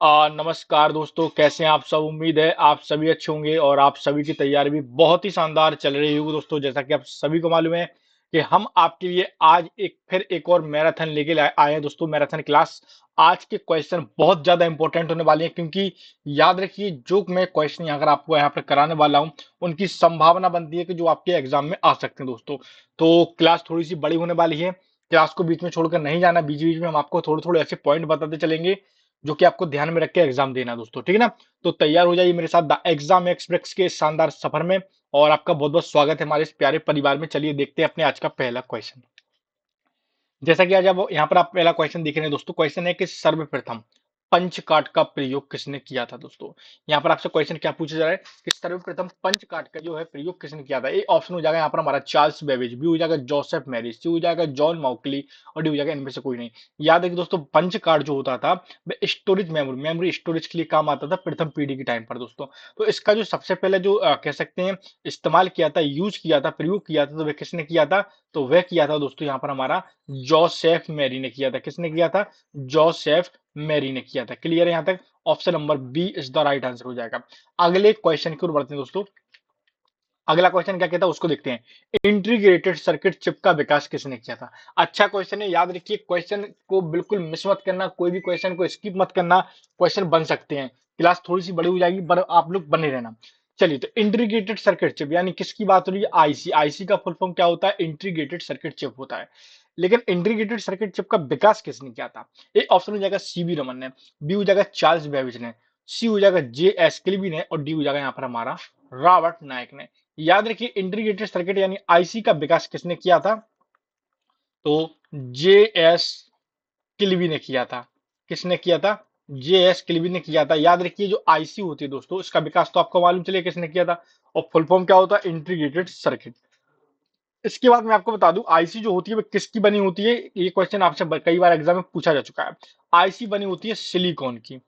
नमस्कार दोस्तों, कैसे हैं आप सब। उम्मीद है आप सभी अच्छे होंगे और आप सभी की तैयारी भी बहुत ही शानदार चल रही होगी। दोस्तों, जैसा कि आप सभी को मालूम है कि हम आपके लिए आज एक और मैराथन लेके आए हैं। दोस्तों, मैराथन क्लास। आज के क्वेश्चन बहुत ज्यादा इंपॉर्टेंट होने वाले हैं, क्योंकि याद रखिए, जो मैं क्वेश्चन अगर आपको यहाँ पर कराने वाला हूँ, उनकी संभावना बनती है कि जो आपके एग्जाम में आ सकते हैं। दोस्तों, तो क्लास थोड़ी सी बड़ी होने वाली है। क्लास को बीच में छोड़कर नहीं जाना, बीच बीच में हम आपको थोड़े थोड़े ऐसे पॉइंट बताते चलेंगे जो कि आपको ध्यान में रख के एग्जाम देना है। दोस्तों, ठीक है ना। तो तैयार हो जाइए मेरे साथ द एग्जाम एक्सप्रेस के इस शानदार सफर में। और आपका बहुत बहुत स्वागत है हमारे इस प्यारे परिवार में। चलिए देखते हैं अपने आज का पहला क्वेश्चन। जैसा कि आज अब यहाँ पर आप पहला क्वेश्चन देख रहे हैं। दोस्तों, क्वेश्चन है कि सर्वप्रथम पंच कार्ड का प्रयोग किसने किया था। दोस्तों, यहाँ पर आपसे क्वेश्चन क्या पूछा जा रहा है कि सर्वप्रथम पंच कार्ड का जो है प्रयोग किसने किया था। ए ऑप्शन हो जाएगा यहाँ पर हमारा चार्ल्स बेबेज, बी हो जाएगा जोसेफ मैरिज, सी हो जाएगा जॉन माउकली, और डी हो जाएगा इनमें से कोई नहीं। याद है कि दोस्तों, पंच कार्ड जो होता था वह स्टोरेज मेमोरी स्टोरेज के लिए काम आता था प्रथम पीढ़ी के टाइम पर। दोस्तों, तो इसका जो सबसे पहले जो कह सकते हैं इस्तेमाल किया था, यूज किया था, प्रयोग किया था, तो वह किसने किया था। तो वह किया था दोस्तों यहाँ पर हमारा जोसेफ मैरी ने किया था। किसने किया था। जोसेफ मैरी ने किया था। क्लियर है यहाँ तक। Option number B is the right answer हो जाएगा। अगले क्वेश्चन की ओर बढ़ते हैं दोस्तों। अगला क्वेश्चन क्या कहता है उसको देखते हैं। इंटीग्रेटेड सर्किट चिप का विकास किसने किया था। अच्छा क्वेश्चन है, याद रखिए, क्वेश्चन को बिल्कुल मिस मत करना, कोई भी क्वेश्चन को स्किप मत करना। क्वेश्चन बन सकते हैं, क्लास थोड़ी सी बड़ी हो जाएगी, पर आप लोग बने रहना। चलिए, तो इंटीग्रेटेड सर्किट चिप यानी किसकी बात हो रही है। आईसी। आईसी का फुल फॉर्म क्या होता है। इंटीग्रेटेड सर्किट चिप होता है। लेकिन इंटीग्रेटेड सर्किट चिप का विकास किसने किया था। ए ऑप्शन हो जाएगा सीवी रमन ने, बी हो जाएगा चार्ल्स बेबेज ने, सी हो जाएगा जे एस क्लिबी ने, और डी हो जाएगा यहाँ पर हमारा रॉबर्ट नायक ने। याद रखिए, इंटीग्रेटेड सर्किट यानी आईसी का विकास किसने किया था। तो जे एस किलवी ने किया था। किसने किया था। जे एस किलवी ने किया था। याद रखिए, जो आईसी होती है दोस्तों, इसका विकास तो आपको मालूम चलिए किसने किया था। और फुल फॉर्म क्या होता है। Integrated circuit. इसके बाद मैं आपको बता दूं, आईसी जो होती है वो किसकी बनी होती है। ये क्वेश्चन आपसे कई बार एग्जाम में पूछा जा चुका है। आईसी बनी होती है सिलिकॉन की।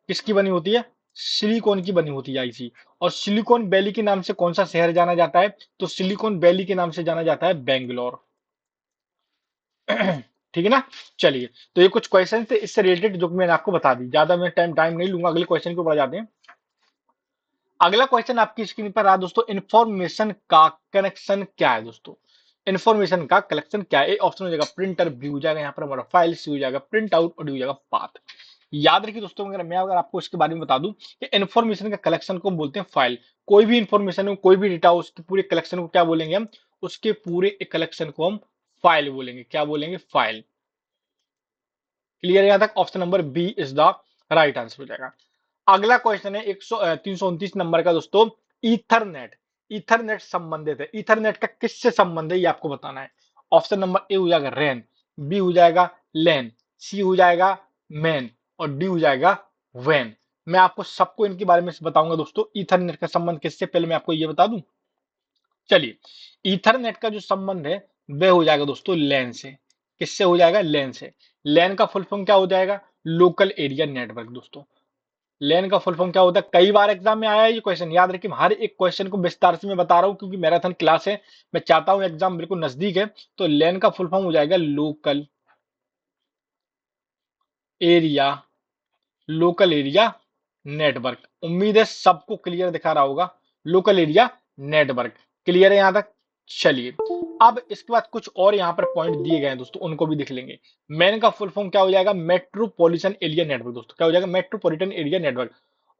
किसकी बनी होती है। सिलिकॉन की बनी होती है आईसी। और सिलिकॉन वैली के नाम से कौन सा शहर जाना जाता है। तो सिलिकॉन वैली के नाम से जाना जाता है बेंगलोर। ठीक है ना। चलिए, तो ये कुछ क्वेश्चन थे इससे रिलेटेड जो कि मैंने आपको बता दी। ज्यादा मैं टाइम टाइम नहीं लूंगा, अगले क्वेश्चन को बढ़ जाते हैं। अगला क्वेश्चन आपकी स्क्रीन पर रहा दोस्तों। इन्फॉर्मेशन का कनेक्शन क्या है। दोस्तों, इन्फॉर्मेशन का कलेक्शन क्या है। ए ऑप्शन हो जाएगा प्रिंटर, बी हो जाएगा यहाँ पर हमारा फाइल, सी हो जाएगा प्रिंट आउट, और डी हो जाएगा पाथ। याद रखिए दोस्तों, अगर आपको इसके बारे में बता दूं कि इन्फॉर्मेशन का कलेक्शन को हम बोलते हैं फाइल। कोई भी इंफॉर्मेशन हो, कोई भी डेटा हो, उसके पूरे कलेक्शन को क्या बोलेंगे हम। उसके पूरे कलेक्शन को हम फाइल बोलेंगे। क्या बोलेंगे। फाइल। क्लियर है यहाँ तक। Option number B is the right answer हो जाएगा। अगला क्वेश्चन है 329 नंबर का दोस्तों। ईथरनेट। ईथरनेट संबंधित है। ईथरनेट का किससे संबंध है ये आपको बताना है। ऑप्शन नंबर ए हो जाएगा रैन, बी हो जाएगा लैन, सी हो जाएगा मैन, और डी हो जाएगा वैन। मैं आपको सबको इनके बारे में बताऊंगा दोस्तों। ईथरनेट का संबंध किससे, पहले मैं आपको ये बता दूं। चलिए, ईथरनेट का जो संबंध है वह हो जाएगा दोस्तों लैन से। किससे हो जाएगा। लैन से। लैन का फुल फॉर्म क्या हो जाएगा। Local area network. दोस्तों, लैन का फुल फॉर्म क्या होता है। कई बार एग्जाम में आया है ये क्वेश्चन। याद रखिए, हर एक क्वेश्चन को विस्तार से मैं बता रहा हूं, क्योंकि मैराथन क्लास है। मैं चाहता हूं एग्जाम बिल्कुल नजदीक है। तो लैन का फुल फॉर्म हो जाएगा local area, local area network. उम्मीद है सबको क्लियर दिखा रहा होगा। Local area network. क्लियर है यहां तक। चलिए, अब इसके बाद कुछ और यहां पर पॉइंट दिए गए हैं दोस्तों, उनको भी देख लेंगे। मैन का फुल फॉर्म क्या हो जाएगा। Metropolitan area network. दोस्तों, क्या हो जाएगा। Metropolitan area network.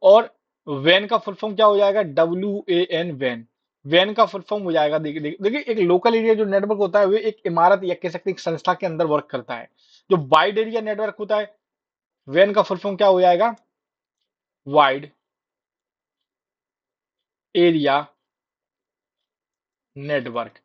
और वैन का फुल फॉर्म क्या हो जाएगा। WAN वैन। वैन का फुल फॉर्म हो जाएगा, देखिए देखिए देखिए, एक लोकल एरिया जो नेटवर्क होता है वो एक इमारत या कह सकते हैं एक संस्था के अंदर वर्क करता है। जो वाइड एरिया नेटवर्क होता है, वैन का फुल फॉर्म क्या हो जाएगा। Wide area network.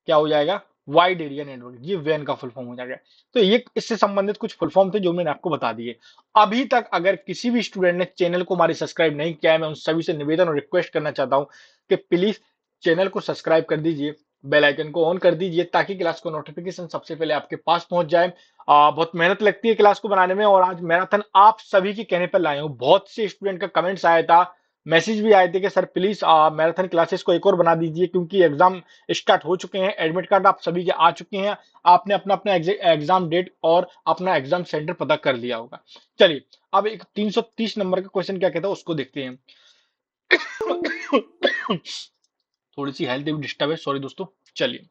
क्या हो जाएगा। Wide area network. ये वैन का फुल फॉर्म हो जाएगा। तो ये इससे संबंधित कुछ फुल फॉर्म थे जो मैंने आपको बता दिए। अभी तक अगर किसी भी स्टूडेंट ने चैनल को हमारे सब्सक्राइब नहीं किया है, मैं उन सभी से निवेदन और रिक्वेस्ट करना चाहता हूं कि प्लीज चैनल को सब्सक्राइब कर दीजिए, बेल आइकन को ऑन कर दीजिए, ताकि क्लास को नोटिफिकेशन सबसे पहले आपके पास पहुंच जाए। बहुत मेहनत लगती है क्लास को बनाने में, और आज मैराथन आप सभी के कहने पर लाए हूं। बहुत से स्टूडेंट का कमेंट्स आया था मैसेज भी आए थे कि सर प्लीज मैराथन क्लासेस को एक और बना दीजिए, क्योंकि एग्जाम स्टार्ट हो चुके हैं, एडमिट कार्ड आप सभी के आ चुके हैं, आपने अपना अपना एग्जाम डेट और अपना एग्जाम सेंटर पता कर लिया होगा। चलिए, अब एक 330 नंबर का क्वेश्चन क्या कहता है उसको देखते हैं। थोड़ी सी हेल्थ भी डिस्टर्ब है, सॉरी दोस्तों। चलिए,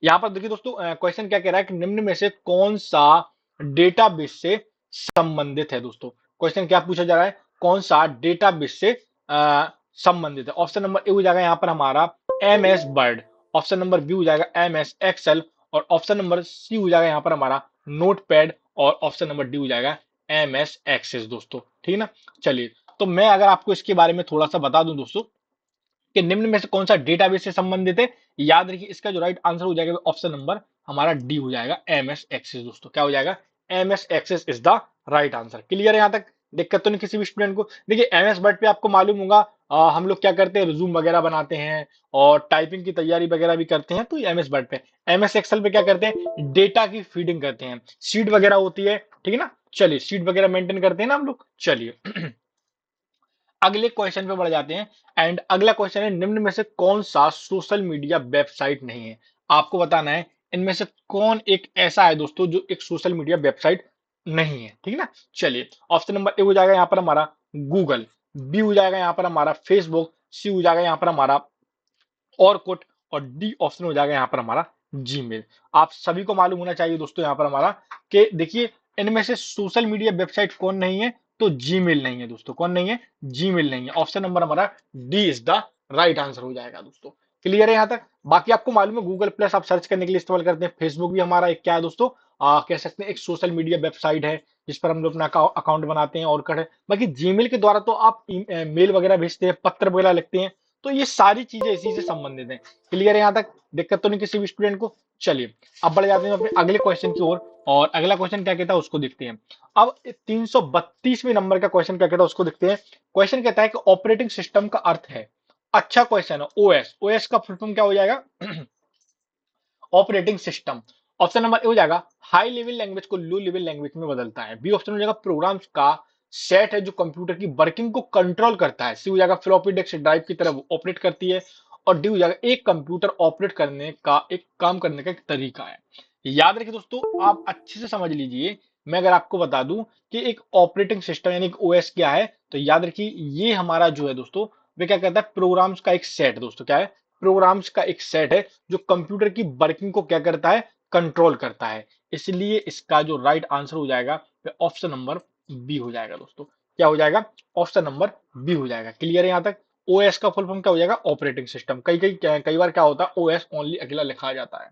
यहाँ पर देखिए दोस्तों, क्वेश्चन क्या कह रहा है कि निम्न में से कौन सा डेटाबेस से संबंधित है। दोस्तों क्वेश्चन क्या पूछा जा रहा है, कौन सा डेटाबेस से संबंधित है। ऑप्शन नंबर ए हो जाएगा यहाँ पर हमारा M S Word, option number B हो जाएगा एम एस एक्सेल, और ऑप्शन नंबर सी हो जाएगा यहाँ पर हमारा नोटपैड, और ऑप्शन नंबर डी हो जाएगा एम एस एक्सेस। दोस्तों ठीक है ना। चलिए, तो मैं अगर आपको इसके बारे में थोड़ा सा बता दूं दोस्तों कि निम्न में से कौन सा डेटाबेस से संबंधित है, याद रखिए इसका जो राइट आंसर हो जाएगा ऑप्शन नंबर हमारा डी हो जाएगा एम एस एक्सेस। दोस्तों क्या हो जाएगा, M S Access is the right answer. Clear है यहाँ तक, दिक्कत तो नहीं किसी भी स्टूडेंट को। देखिए एम एस वर्ड पे आपको मालूम होगा, हम लोग क्या करते हैं, रिज्यूम वगैरह बनाते हैं और टाइपिंग की तैयारी वगैरह भी करते हैं, तो एम एस वर्ड पे। एम एस एक्सेल पे क्या करते हैं, डेटा की फीडिंग करते हैं, शीट वगैरह होती है, ठीक है ना। चलिए, शीट वगैरह मेंटेन करते हैं ना हम लोग। चलिए, अगले क्वेश्चन पे बढ़ जाते हैं। एंड अगला क्वेश्चन है, निम्न में से कौन सा सोशल मीडिया वेबसाइट नहीं है। आपको बताना है इनमें से कौन एक ऐसा है दोस्तों जो एक सोशल मीडिया वेबसाइट नहीं है, ठीक है ना। चलिए, ऑप्शन नंबर ए हो जाएगा यहाँ पर हमारा गूगल, बी हो जाएगा यहाँ पर हमारा फेसबुक, सी हो जाएगा यहाँ पर हमारा ऑरकुट, और डी ऑप्शन हो जाएगा यहाँ पर हमारा जीमेल। आप सभी को मालूम होना चाहिए दोस्तों यहाँ पर हमारा कि देखिए इनमें से सोशल मीडिया वेबसाइट कौन नहीं है, तो जीमेल नहीं है दोस्तों। कौन नहीं है, जीमेल नहीं है। ऑप्शन नंबर हमारा D is the right answer हो जाएगा दोस्तों। क्लियर है यहाँ तक। बाकी आपको मालूम है गूगल प्लस आप सर्च करने के लिए इस्तेमाल करते हैं, फेसबुक भी हमारा एक क्या है दोस्तों, कह सकते हैं एक सोशल मीडिया वेबसाइट है जिस पर हम लोग अपना अकाउंट बनाते हैं और कर। बाकी जीमेल के द्वारा तो आप मेल वगैरह भेजते हैं, पत्र वगैरह लिखते हैं, तो ये सारी चीजें इसी से संबंधित हैं। क्लियर है यहाँ तक, दिक्कत तो नहीं किसी भी स्टूडेंट को। चलिए, अब बढ़ जाते हैं अपने अगले क्वेश्चन की ओर, और अगला क्वेश्चन क्या कहता है उसको देखते हैं। अब 332वें नंबर का क्वेश्चन क्या कहता है उसको देखते हैं। क्वेश्चन कहता है कि ऑपरेटिंग सिस्टम का अर्थ है, अच्छा क्वेश्चन है, ओएस। ओएस का फुल फॉर्म क्या हो जाएगा, operating system. Option number A हो जाएगा हाई लेवल लैंग्वेज को लो लेवल लैंग्वेज में बदलता है, बी ऑप्शन हो जाएगा प्रोग्राम्स का सेट है जो कंप्यूटर की वर्किंग को कंट्रोल करता है, सी हो जाएगा फ्लॉपी डिस्क ड्राइव की तरह ऑपरेट करती है, और डी हो जाएगा एक कंप्यूटर ऑपरेट करने का एक काम करने का एक तरीका है। याद रखिए दोस्तों, आप अच्छे से समझ लीजिए। मैं अगर आपको बता दूं कि एक ऑपरेटिंग सिस्टम यानी कि ओएस क्या है, तो याद रखिए ये हमारा जो है दोस्तों, वे क्या कहता है, प्रोग्राम्स का एक सेट। दोस्तों क्या है, प्रोग्राम्स का एक सेट है जो कंप्यूटर की वर्किंग को क्या करता है, कंट्रोल करता है। इसलिए इसका जो राइट आंसर हो जाएगा वह ऑप्शन नंबर बी हो जाएगा दोस्तों। क्या हो जाएगा, ऑप्शन नंबर बी हो जाएगा। क्लियर है यहाँ तक। ओएस का फुल फॉर्म क्या हो जाएगा, ऑपरेटिंग सिस्टम। कई बार क्या होता है, ओएस ओनली अकेला लिखा जाता है।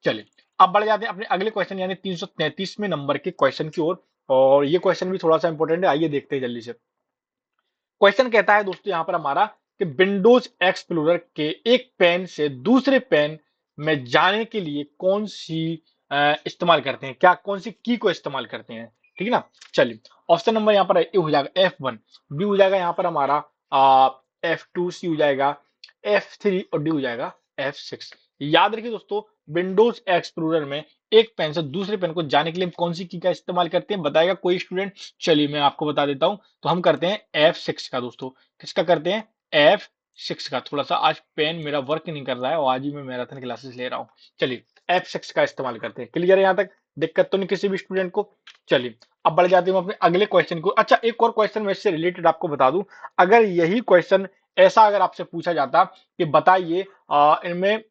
चलिए, अब बढ़ जाते हैं अपने अगले क्वेश्चन यानी 333वें नंबर के क्वेश्चन की ओर, और ये क्वेश्चन भी थोड़ा सा इंपॉर्टेंट है, आइए देखते हैं जल्दी से। क्वेश्चन कहता है दोस्तों यहाँ पर हमारा कि विंडोज एक्सप्लोरर के एक पेन से दूसरे पेन में जाने के लिए कौन सी इस्तेमाल करते हैं, क्या कौन सी की को इस्तेमाल करते हैं, ठीक है ना। चलिए, ऑप्शन नंबर यहाँ पर ए हो जाएगा F1, बी हो जाएगा यहाँ पर हमारा F2, सी हो जाएगा F3, और डी हो जाएगा F6। याद रखिए दोस्तों, विंडोज एक्सप्लोरर में एक पेन से दूसरे पेन को जाने के लिए हम कौन सी की का इस्तेमाल करते हैं, बताएगा कोई स्टूडेंट। चलिए मैं आपको बता देता हूं, तो हम करते हैं F6 का दोस्तों। किसका करते हैं, F6 का। थोड़ा सा आज पेन मेरा वर्क नहीं कर रहा है और आज ही मैं मैराथन क्लासेस ले रहा हूँ। चलिए, F6 का इस्तेमाल करते हैं। क्लियर है यहाँ तक, दिक्कत तो नहीं किसी भी स्टूडेंट को। चलिए, अब बढ़ जाते हैं अपने अगले क्वेश्चन को। अच्छा, एक और क्वेश्चन मैं इससे रिलेटेड आपको बता दूं, अगर यही क्वेश्चन ऐसा अगर आपसे पूछा जाता कि बताइए इनमें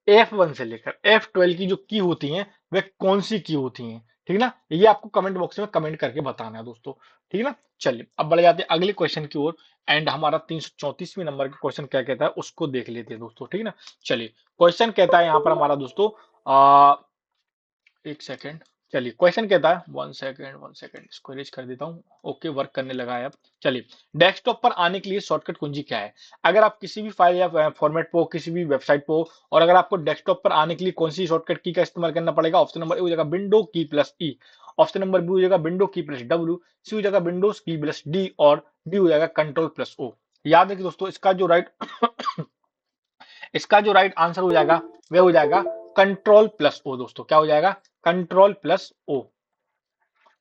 F1 से लेकर F12 की जो की होती हैं वे कौन सी की होती हैं, ठीक है ना। ये आपको कमेंट बॉक्स में कमेंट करके बताना है दोस्तों, ठीक है ना। चलिए, अब बढ़ जाते हैं अगले क्वेश्चन की ओर, एंड हमारा 334वें नंबर का क्वेश्चन क्या कहता है उसको देख लेते हैं दोस्तों, ठीक है ना। चलिए, क्वेश्चन कहता है यहाँ पर हमारा दोस्तों, एक सेकेंड। चलिए, क्वेश्चन कहता है, वन सेकेंड इसको इरेज कर देता हूँ। ओके, वर्क करने लगा है अब। चलिए, डेस्कटॉप पर आने के लिए शॉर्टकट कुंजी क्या है। अगर आप किसी भी फाइल या फॉर्मेट पे हो, किसी भी वेबसाइट पे हो, और अगर आपको डेस्कटॉप पर आने के लिए कौन सी शॉर्टकट की का इस्तेमाल करना पड़ेगा, ऑप्शन नंबर ए हो जाएगा विंडो की प्लस ई, ऑप्शन नंबर बी हो जाएगा विंडो की प्लस डब्ल्यू, सी हो जाएगा विंडोज की प्लस डी, और डी हो जाएगा कंट्रोल प्लस ओ। याद रखिए दोस्तों, इसका जो राइट आंसर हो जाएगा वह हो जाएगा कंट्रोल प्लस ओ। दोस्तों क्या हो जाएगा, control plus O.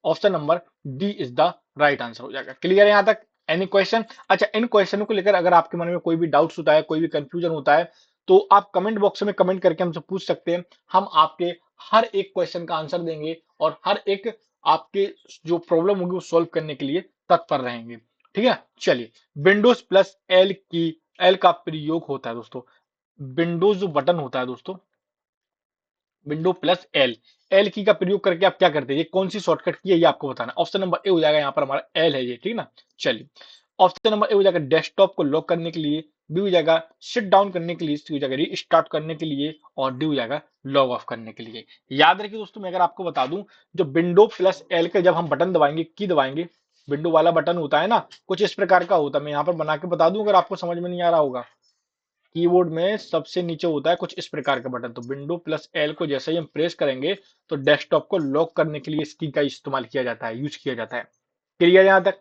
Option number D is the right answer हो जाएगा। क्लियर है यहां तक। Any question? अच्छा, इन क्वेश्चनों को लेकर अगर आपके मन में कोई भी डाउट्स होता है, कोई भी कंफ्यूजन होता है, तो आप कमेंट बॉक्स में कमेंट करके हमसे पूछ सकते हैं। हम आपके हर एक क्वेश्चन का आंसर देंगे और हर एक आपके जो प्रॉब्लम होगी वो सॉल्व करने के लिए तत्पर रहेंगे। ठीक है? चलिए, विंडोज प्लस एल का प्रयोग होता है दोस्तों। विंडोज जो बटन होता है दोस्तों, विंडो प्लस एल की का प्रयोग करके आप क्या करते हैं, ये कौन सी शॉर्टकट की है ये आपको बताना। ऑप्शन नंबर ए हो जाएगा, यहाँ पर हमारा एल है ये, ठीक ना। चलिए, ऑप्शन नंबर ए हो जाएगा डेस्कटॉप को लॉक करने के लिए, बी हो जाएगा शिट डाउन करने के लिए, सी हो जाएगा रीस्टार्ट करने के लिए, और डी हो जाएगा लॉग ऑफ करने के लिए। याद रखिए दोस्तों, मैं अगर आपको बता दूं, जो विंडो प्लस एल का जब हम बटन दबाएंगे, की दबाएंगे, विंडो वाला बटन होता है ना, कुछ इस प्रकार का होता है। मैं यहाँ पर बना के बता दूं अगर आपको समझ में नहीं आ रहा होगा। कीबोर्ड में सबसे नीचे होता है कुछ इस प्रकार का बटन, तो विंडो प्लस एल को जैसे ही हम प्रेस करेंगे तो डेस्कटॉप को लॉक करने के लिए इसकी का इस्तेमाल किया जाता है, यूज किया जाता है। क्लियर यहां तक?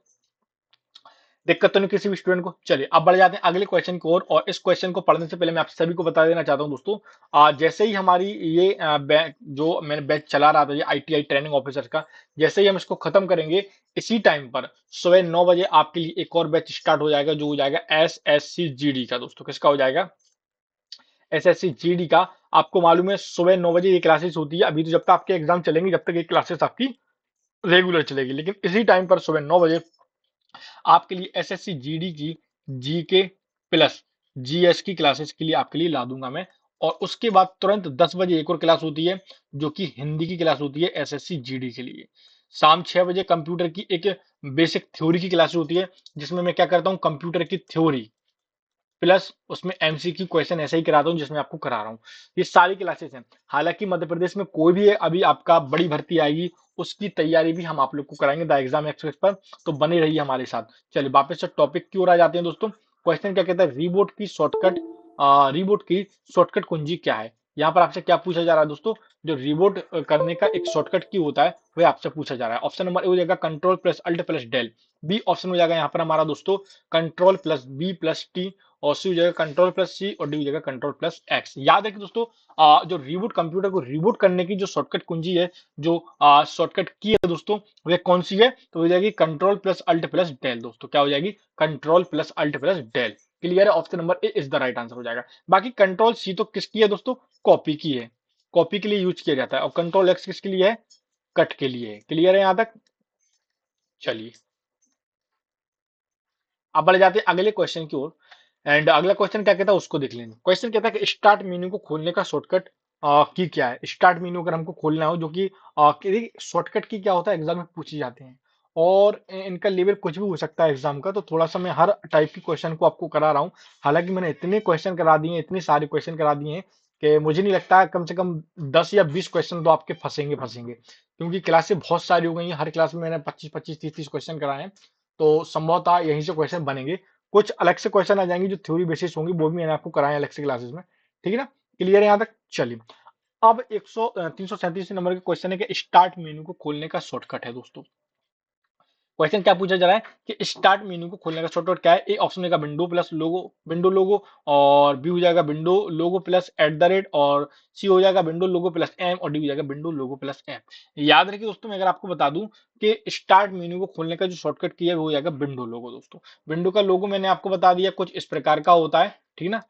दिक्कत तो नहीं किसी भी स्टूडेंट को? चलिए, अब बढ़ जाते हैं अगले क्वेश्चन की ओर। और इस क्वेश्चन को पढ़ने से पहले मैं आप सभी को बता देना चाहता हूं दोस्तों, जैसे ही हमारी ये जो मैंने बैच चला रहा था, ये आईटीआई ट्रेनिंग ऑफिसर का, जैसे ही हम इसको खत्म करेंगे, इसी टाइम पर सुबह 9 बजे आपके लिए एक और बैच स्टार्ट हो जाएगा, जो हो जाएगा एसएससी जीडी का। दोस्तों, किसका हो जाएगा? एसएससी जीडी का। आपको मालूम है सुबह 9 बजे ये क्लासेस होती है। अभी तो जब तक आपके एग्जाम चलेंगे, जब तक ये क्लासेस आपकी रेगुलर चलेगी, लेकिन इसी टाइम पर सुबह 9 बजे आपके लिए एसएससी जीडी की जीके प्लस जीएस की क्लासेस के लिए आपके लिए ला दूंगा मैं। और उसके बाद तुरंत 10 बजे एक और क्लास होती है, जो कि हिंदी की क्लास होती है एसएससी जीडी के लिए। शाम 6 बजे कंप्यूटर की एक बेसिक थ्योरी की क्लास होती है, जिसमें मैं क्या करता हूँ, कंप्यूटर की थ्योरी प्लस उसमें एमसीक्यू क्वेश्चन ऐसे ही कराता हूँ जैसे मैं आपको करा रहा हूँ। ये सारी क्लासेस हैं। हालांकि मध्य प्रदेश में कोई भी अभी आपका बड़ी भर्ती आएगी, उसकी तैयारी भी हम आप लोग को कराएंगे द एग्जाम एक्सप्रेस पर, तो बने रहिए हमारे साथ। चलिए, वापस से टॉपिक की ओर आ जाते हैं दोस्तों। क्वेश्चन क्या कहता है, रीबोट की शॉर्टकट कुंजी क्या है। यहाँ पर आपसे क्या पूछा जा रहा है दोस्तों, जो रीबोट करने का एक शॉर्टकट की होता है वह आपसे पूछा जा रहा है। ऑप्शन नंबर ए हो जाएगा control plus alt plus del, B option हो जाएगा यहाँ पर हमारा दोस्तों control plus B plus T, और सी हो जाएगा कंट्रोल प्लस सी, और डी हो जाएगा कंट्रोल प्लस एक्स। याद है कि दोस्तों, जो रीबूट कंप्यूटर को रीबूट करने की जो शॉर्टकट कुंजी है, जो शॉर्टकट की है दोस्तों, वह कौन सी है, तो हो जाएगी control plus alt plus del. दोस्तों, क्या हो जाएगी, control plus alt plus del. Clear है? Option number A is the right answer हो जाएगा। बाकी कंट्रोल सी तो किसकी है दोस्तों, कॉपी की है, कॉपी के लिए यूज किया जाता है। और कंट्रोल एक्स किसके लिए है, कट के लिए है। क्लियर है यहां तक? चलिए, अब बढ़ जाते हैं अगले क्वेश्चन की ओर। एंड अगला क्वेश्चन क्या कहता है उसको देख लेंगे। क्वेश्चन कहता है कि स्टार्ट मेन्यू को खोलने का शॉर्टकट की क्या है। स्टार्ट मेन्यू अगर हमको खोलना हो, जो कि शॉर्टकट की क्या होता है, एग्जाम में पूछे जाते हैं, और इनका लेवल कुछ भी हो सकता है एग्जाम का, तो थोड़ा सा मैं हर टाइप के क्वेश्चन को आपको करा रहा हूँ। हालांकि मैंने इतने क्वेश्चन करा दिए हैं, इतने सारे क्वेश्चन करा दिए हैं, कि मुझे नहीं लगता है कम से कम 10 या 20 क्वेश्चन तो आपके फंसेंगे फंसेंगे, क्योंकि क्लासेस बहुत सारी हो गई हैं। हर क्लास में मैंने 25-25, 30-30 क्वेश्चन कराए हैं, तो संभवतः यहीं से क्वेश्चन बनेंगे। कुछ अलग से क्वेश्चन आ जाएंगे जो थ्योरी बेसिस होंगी, वो भी मैंने आपको कराए अलग से क्लासेस में। ठीक है ना? क्लियर है यहाँ तक? चलिए, अब 337 नंबर के क्वेश्चन है कि स्टार्ट मेन्यू को खोलने का शॉर्टकट है दोस्तों। क्वेश्चन क्या पूछा जा रहा है कि स्टार्ट मेन्यू को खोलने का शॉर्टकट क्या है। ए ऑप्शन रहेगा विंडो प्लस लोगो, विंडो लोगो, और बी हो जाएगा window logo plus at the rate, और सी हो जाएगा विंडो लोगो प्लस एम, और डी हो जाएगा विंडो लोगो प्लस एम। याद रखिए दोस्तों, मैं अगर आपको बता दूं कि स्टार्ट मेन्यू को खोलने का जो शॉर्टकट किया है वो हो जाएगा विंडो लोगो। दोस्तों, विंडो का लोगो मैंने आपको बता दिया कुछ इस प्रकार का होता है। ठीक ना?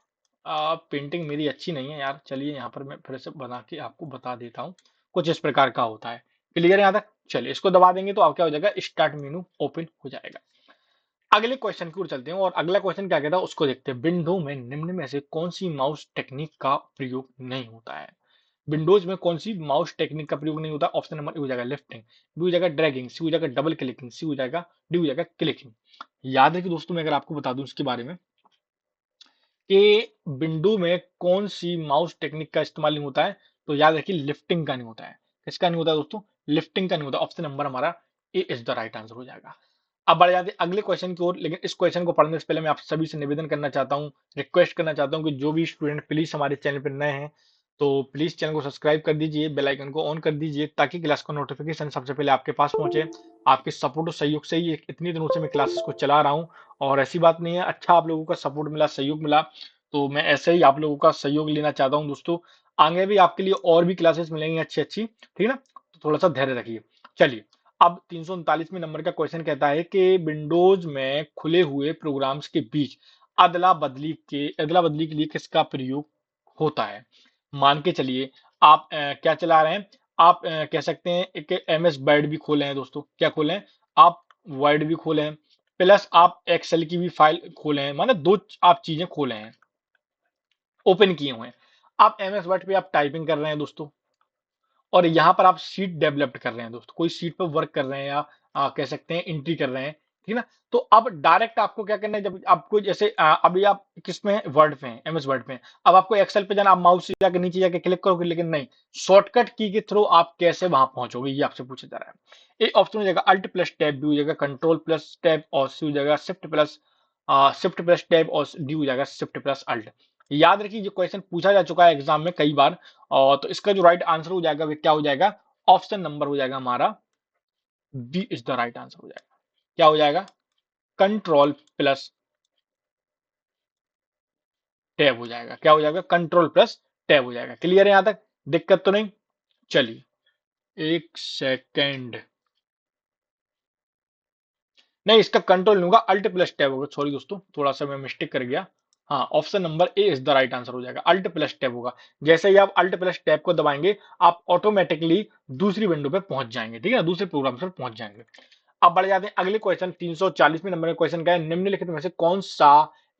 पेंटिंग मेरी अच्छी नहीं है यार, चलिए यहाँ पर मैं फिर से बना के आपको बता देता हूँ। कुछ इस प्रकार का होता है। क्लियर है यहाँ तक? चलिए, इसको दबा देंगे तो आप क्या हो जाएगा, स्टार्ट मेनू ओपन हो जाएगा। अगले क्वेश्चन की ओर चलते हैं, और अगला क्वेश्चन क्या कहता है उसको देखते हैं। विंडो में निम्न में से कौन सी माउस टेक्निक का प्रयोग नहीं होता है। विंडोज में कौन सी माउस टेक्निक का प्रयोग नहीं होता। ऑप्शन नंबर ए हो जाएगा लिफ्टिंग, बी हो जाएगा ड्रैगिंग, सी हो जाएगा डबल क्लिकिंग, सी हो जाएगा डी हो जाएगा क्लिकिंग। याद है कि दोस्तों, मैं अगर आपको बता दूं इसके बारे में कि विंडो में कौन सी माउस टेक्निक का इस्तेमाल नहीं होता है, तो याद रखिए लिफ्टिंग का नहीं होता है। किसका नहीं होता है दोस्तों, लिफ्टिंग का नहीं होता। ऑप्शन नंबर हमारा ए इज द राइट आंसर हो जाएगा। अब बढ़ जाते हैं अगले क्वेश्चन की ओर, लेकिन इस क्वेश्चन को पढ़ने से पहले मैं आप सभी से निवेदन करना चाहता हूँ, रिक्वेस्ट करना चाहता हूँ कि जो भी स्टूडेंट प्लीज हमारे चैनल पर नए हैं, तो प्लीज चैनल को सब्सक्राइब कर दीजिए, बेल आइकन को ऑन कर दीजिए, ताकि क्लास का नोटिफिकेशन सबसे पहले आपके पास पहुंचे। आपके सपोर्ट और सहयोग से ही इतनी दिनों से मैं क्लासेस को चला रहा हूँ, और ऐसी बात नहीं है, अच्छा आप लोगों का सपोर्ट मिला, सहयोग मिला, तो मैं ऐसे ही आप लोगों का सहयोग लेना चाहता हूँ दोस्तों। आगे भी आपके लिए और भी क्लासेस मिलेंगी अच्छी अच्छी। ठीक है ना? तो थोड़ा सा धैर्य रखिए। चलिए, अब 339वें नंबर का क्वेश्चन कहता है कि विंडोज में खुले हुए प्रोग्राम्स के बीच अदला बदली के लिए किसका प्रयोग होता है। मान के चलिए आप क्या चला रहे हैं, आप कह सकते हैं एक एमएस वर्ड भी खोले हैं दोस्तों, क्या खोले हैं आप, वर्ड भी खोले हैं, प्लस आप एक्सेल की भी फाइल खोले हैं, माने दो आप चीजें खोले हैं, ओपन किए हुए हैं। आप एमएस वर्ड पे आप टाइपिंग कर रहे हैं दोस्तों, और यहाँ पर आप शीट डेवलप कर रहे हैं दोस्तों, कोई शीट पर वर्क कर रहे हैं या कह सकते हैं एंट्री कर रहे हैं, ठीक है ना। तो अब डायरेक्ट आपको क्या करना है, जब आपको जैसे अभी आप किस में है, वर्ड पे हैं, एमएस वर्ड पे हैं, अब आपको एक्सेल पे जाना, आप माउस से जाकर नीचे जाके क्लिक करोगे, लेकिन नहीं, शॉर्टकट की के थ्रू आप कैसे वहां पहुंचोगे, ये आपसे पूछा जा रहा है। एक ऑप्शन हो जाएगा अल्ट प्लस टैब, बी हो जाएगा कंट्रोल प्लस टैब, और सी हो जाएगा शिफ्ट प्लस टैब, और डी हो जाएगा शिफ्ट प्लस अल्ट। याद रखिए ये क्वेश्चन पूछा जा चुका है एग्जाम में कई बार, और तो इसका जो राइट आंसर हो जाएगा वो क्या हो जाएगा, ऑप्शन नंबर हो जाएगा हमारा B is the right answer हो जाएगा। क्या हो जाएगा, कंट्रोल प्लस टैब हो जाएगा, क्या हो जाएगा, कंट्रोल प्लस टैब हो जाएगा। क्लियर है यहां तक, दिक्कत तो नहीं। चलिए एक सेकेंड, नहीं इसका कंट्रोल नहीं होगा, अल्ट प्लस टैब होगा, सॉरी दोस्तों थोड़ा सा मैं मिस्टेक कर गया। हाँ, option number A is the right answer हो जाएगा, अल्ट प्लस टैब होगा। जैसे ही आप अल्ट प्लस टैब को दबाएंगे, आप ऑटोमेटिकली दूसरी विंडो पे पहुंच जाएंगे, ठीक है ना, दूसरे प्रोग्राम पर पहुंच जाएंगे। अब बढ़ जाते हैं अगले क्वेश्चन, 340वें नंबर का क्वेश्चन क्या है, निम्नलिखित में से कौन सा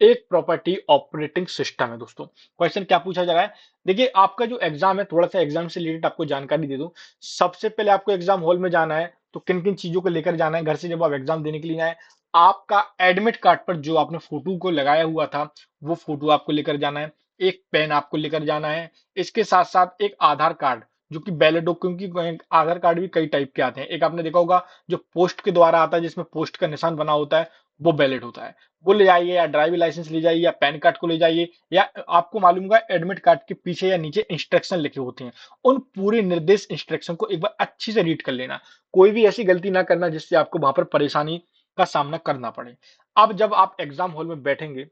एक प्रॉपर्टी ऑपरेटिंग सिस्टम है। दोस्तों क्वेश्चन क्या पूछा जा रहा है, देखिए आपका जो एग्जाम है, थोड़ा सा एग्जाम से रिलेटेड आपको जानकारी दे दूं। सबसे पहले आपको एग्जाम हॉल में जाना है, तो किन किन चीजों को लेकर जाना है घर से जब आप एग्जाम देने के लिए जाए, आपका एडमिट कार्ड पर जो आपने फोटो को लगाया हुआ था, वो फोटो आपको लेकर जाना है, एक पेन आपको लेकर जाना है, इसके साथ साथ एक आधार कार्ड, जो कि वैलिड हो, क्योंकि आधार कार्ड भी कई टाइप के आते हैं। एक आपने देखा होगा जो पोस्ट के द्वारा आता है, जिसमें पोस्ट का निशान बना होता है, वो वैलिड होता है, वो ले जाइए, या ड्राइविंग लाइसेंस ले जाइए, या पैन कार्ड को ले जाइए, या आपको मालूम होगा एडमिट कार्ड के पीछे या नीचे इंस्ट्रक्शन लिखे होते हैं, उन पूरे निर्देश इंस्ट्रक्शन को एक बार अच्छी से रीड कर लेना, कोई भी ऐसी गलती ना करना जिससे आपको वहां पर परेशानी का सामना करना पड़े। अब जब आप एग्जाम हॉल में बैठेंगे,